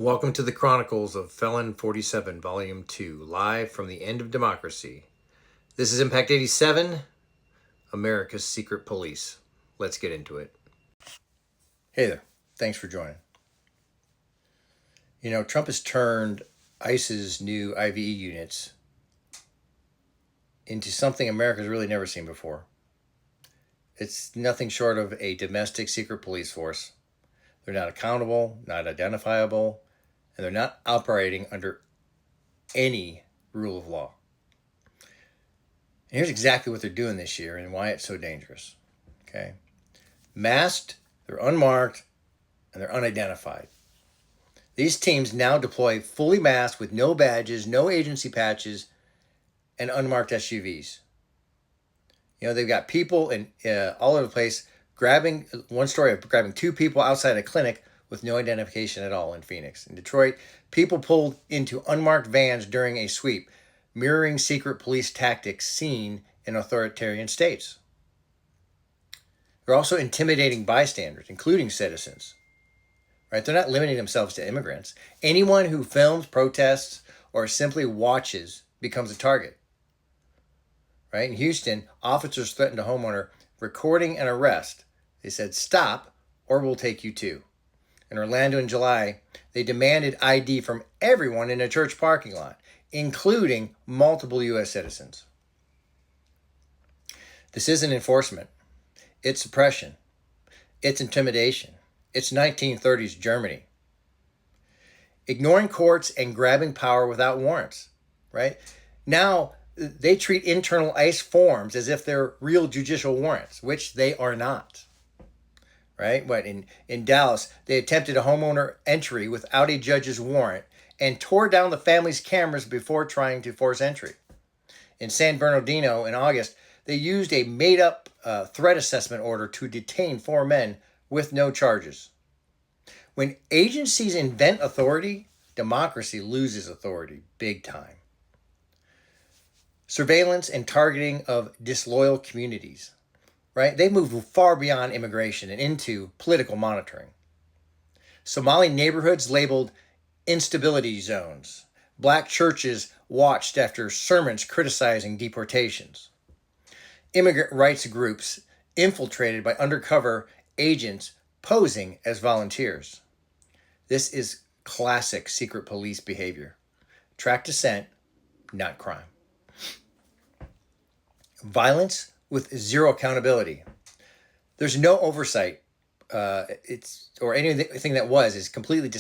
Welcome to the Chronicles of Felon 47, Volume 2, live from the end of democracy. This is Impact 87, America's Secret Police. Let's get into it. Hey there. Thanks for joining. You know, Trump has turned ICE's new IVE units into something America's really never seen before. It's nothing short of a domestic secret police force. They're not accountable, not identifiable, and they're not operating under any rule of law. And here's exactly what they're doing this year and why it's so dangerous. Okay? Masked, they're unmarked, and they're unidentified. These teams now deploy fully masked with no badges, no agency patches, and unmarked SUVs. You know, they've got people all over the place grabbing two people outside a clinic with no identification at all in Phoenix. In Detroit, people pulled into unmarked vans during a sweep, mirroring secret police tactics seen in authoritarian states. They're also intimidating bystanders, including citizens. Right? They're not limiting themselves to immigrants. Anyone who films, protests, or simply watches becomes a target. Right? In Houston, officers threatened a homeowner recording an arrest. They said, "Stop, or we'll take you too." In Orlando in July, they demanded ID from everyone in a church parking lot, including multiple U.S. citizens. This isn't enforcement. It's suppression. It's intimidation. It's 1930s Germany. Ignoring courts and grabbing power without warrants, right? Now, they treat internal ICE forms as if they're real judicial warrants, which they are not. Right? But in Dallas, they attempted a homeowner entry without a judge's warrant and tore down the family's cameras before trying to force entry. In San Bernardino in August, they used a made-up threat assessment order to detain 4 men with no charges. When agencies invent authority, democracy loses authority big time. Surveillance and targeting of disloyal communities. Right? They move far beyond immigration and into political monitoring. Somali neighborhoods labeled instability zones. Black churches watched after sermons criticizing deportations. Immigrant rights groups infiltrated by undercover agents posing as volunteers. This is classic secret police behavior. Track dissent, not crime. Violence with zero accountability. There's no oversight. Anything that is completely